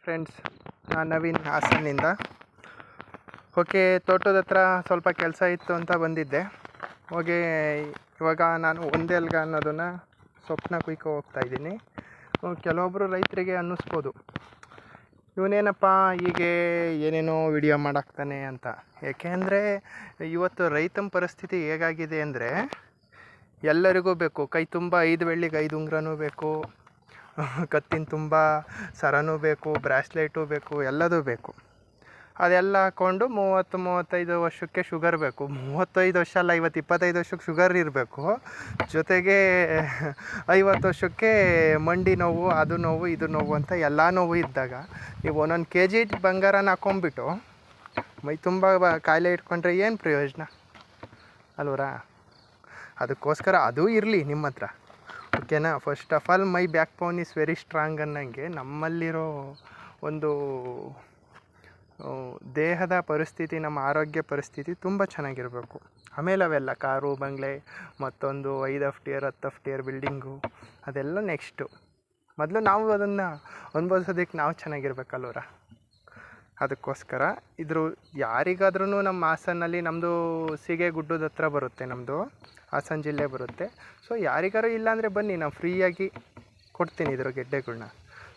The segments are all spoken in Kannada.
ಫ್ರೆಂಡ್ಸ್, ನಾನು ನವೀನ್ ಹಾಸನ್ನಿಂದ. ಓಕೆ, ತೋಟದ ಹತ್ರ ಸ್ವಲ್ಪ ಕೆಲಸ ಇತ್ತು ಅಂತ ಬಂದಿದ್ದೆ. ಹೋಗಿ ಇವಾಗ ನಾನು ಒಂದೇ ಅಲ್ಗ ಅನ್ನೋದನ್ನು ಸೊಪ್ಪನ್ನ ಕುಯ್ಕೊ ಹೋಗ್ತಾಯಿದ್ದೀನಿ. ಕೆಲವೊಬ್ಬರು ರೈತರಿಗೆ ಅನ್ನಿಸ್ಬೋದು, ಇವನೇನಪ್ಪ ಹೀಗೆ ಏನೇನೋ ವಿಡಿಯೋ ಮಾಡಾಕ್ತಾನೆ ಅಂತ. ಏಕೆಂದರೆ ಇವತ್ತು ರೈತನ ಪರಿಸ್ಥಿತಿ ಹೇಗಾಗಿದೆ ಅಂದರೆ, ಎಲ್ಲರಿಗೂ ಬೇಕು, ಕೈ ತುಂಬ 5 ಬೆಳ್ಳಿಗೆ 5 ಉಂಗ್ರನೂ ಬೇಕು, ಕತ್ತಿನ ತುಂಬ ಸರನೂ ಬೇಕು, ಬ್ರಾಸ್ಲೆಟು ಬೇಕು, ಎಲ್ಲದೂ ಬೇಕು. ಅದೆಲ್ಲ ಹಾಕ್ಕೊಂಡು 30-35 ವರ್ಷಕ್ಕೆ ಶುಗರ್ ಬೇಕು. 35 ವರ್ಷ ಅಲ್ಲ, 25 ವರ್ಷಕ್ಕೆ ಶುಗರ್ ಇರಬೇಕು. ಜೊತೆಗೆ 50 ವರ್ಷಕ್ಕೆ ಮಂಡಿ ನೋವು, ಅದು ನೋವು, ಇದು ನೋವು ಅಂತ ಎಲ್ಲ ನೋವು ಇದ್ದಾಗ ನೀವು ಒಂದೊಂದು kg ಬಂಗಾರನ ಹಾಕ್ಕೊಂಬಿಟ್ಟು ಮೈ ತುಂಬ ಕಾಯಿಲೆ ಇಟ್ಕೊಂಡ್ರೆ ಏನು ಪ್ರಯೋಜನ ಅಲ್ವರಾ? ಅದಕ್ಕೋಸ್ಕರ ಅದೂ ಇರಲಿ ನಿಮ್ಮ ಹತ್ರ, ಓಕೆನಾ? First of all my back bone is very strong ಅನ್ನಂಗೆ ನಮ್ಮಲ್ಲಿರೋ ಒಂದು ದೇಹದ ಪರಿಸ್ಥಿತಿ, ನಮ್ಮ ಆರೋಗ್ಯ ಪರಿಸ್ಥಿತಿ ತುಂಬ ಚೆನ್ನಾಗಿರಬೇಕು. ಆಮೇಲೆ ಅವೆಲ್ಲ ಕಾರು, ಬಂಗ್ಲೆ, ಮತ್ತೊಂದು 5 FTR 10 FTR ಬಿಲ್ಡಿಂಗು, ಅದೆಲ್ಲ ನೆಕ್ಸ್ಟು. ಮೊದಲು ನಾವು ಅದನ್ನು ಅನುಭವಿಸೋದಕ್ಕೆ ನಾವು ಚೆನ್ನಾಗಿರ್ಬೇಕಲ್ವರ? ಅದಕ್ಕೋಸ್ಕರ ಇದ್ರ ಯಾರಿಗಾದ್ರೂ ನಮ್ಮ ಹಾಸನಲ್ಲಿ, ನಮ್ಮದು ಸೀಗೆಗುಡ್ಡದ ಹತ್ರ ಬರುತ್ತೆ, ನಮ್ಮದು ಹಾಸನ ಜಿಲ್ಲೆ ಬರುತ್ತೆ. ಸೊ ಯಾರಿಗಾರು ಇಲ್ಲಾಂದರೆ ಬನ್ನಿ, ನಾನು ಫ್ರೀಯಾಗಿ ಕೊಡ್ತೀನಿ ಇದ್ರ ಗೆಡ್ಡೆಗಳ್ನ.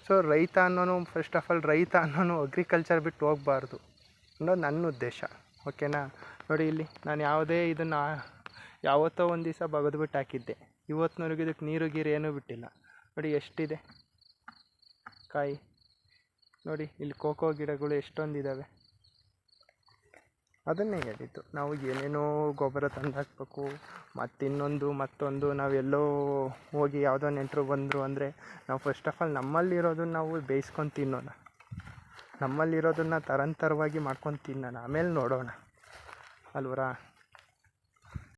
ಸೊ ರೈತ ಅನ್ನೋನು, ಫಸ್ಟ್ ಆಫ್ ಆಲ್ ರೈತ ಅನ್ನೋನು ಅಗ್ರಿಕಲ್ಚರ್ ಬಿಟ್ಟು ಹೋಗಬಾರ್ದು ಅನ್ನೋದು ನನ್ನ ಉದ್ದೇಶ, ಓಕೆನಾ? ನೋಡಿ ಇಲ್ಲಿ ನಾನು ಯಾವುದೇ ಇದನ್ನು ಯಾವತ್ತೋ ಒಂದು ದಿವಸ ಬಗೆದ್ಬಿಟ್ಟು ಹಾಕಿದ್ದೆ. ಇವತ್ತಿನವರೆಗೂ ಇದಕ್ಕೆ ನೀರು ಗೀರು ಏನೂ ಬಿಟ್ಟಿಲ್ಲ. ನೋಡಿ ಎಷ್ಟಿದೆ ಕಾಯಿ. ನೋಡಿ ಇಲ್ಲಿ ಕೋಕೋ ಗಿಡಗಳು ಎಷ್ಟೊಂದಿದ್ದಾವೆ. ಅದನ್ನೇ ಹೇಳಿದ್ದು, ನಾವು ಏನೇನೋ ಗೊಬ್ಬರ ತಂದು ಹಾಕಬೇಕು, ಮತ್ತೊಂದು ನಾವೆಲ್ಲೋ ಹೋಗಿ ಯಾವುದೋ ನೆಂಟರು ಬಂದರು ಅಂದರೆ ನಾವು ಫಸ್ಟ್ ಆಫ್ ಆಲ್ ನಮ್ಮಲ್ಲಿರೋದನ್ನು ನಾವು ಬೇಯಿಸ್ಕೊಂಡು ತಿನ್ನೋಣ, ನಮ್ಮಲ್ಲಿರೋದನ್ನು ತರಂತರವಾಗಿ ಮಾಡ್ಕೊಂಡು ತಿನ್ನೋಣ, ಆಮೇಲೆ ನೋಡೋಣ ಅಲ್ವರಾ?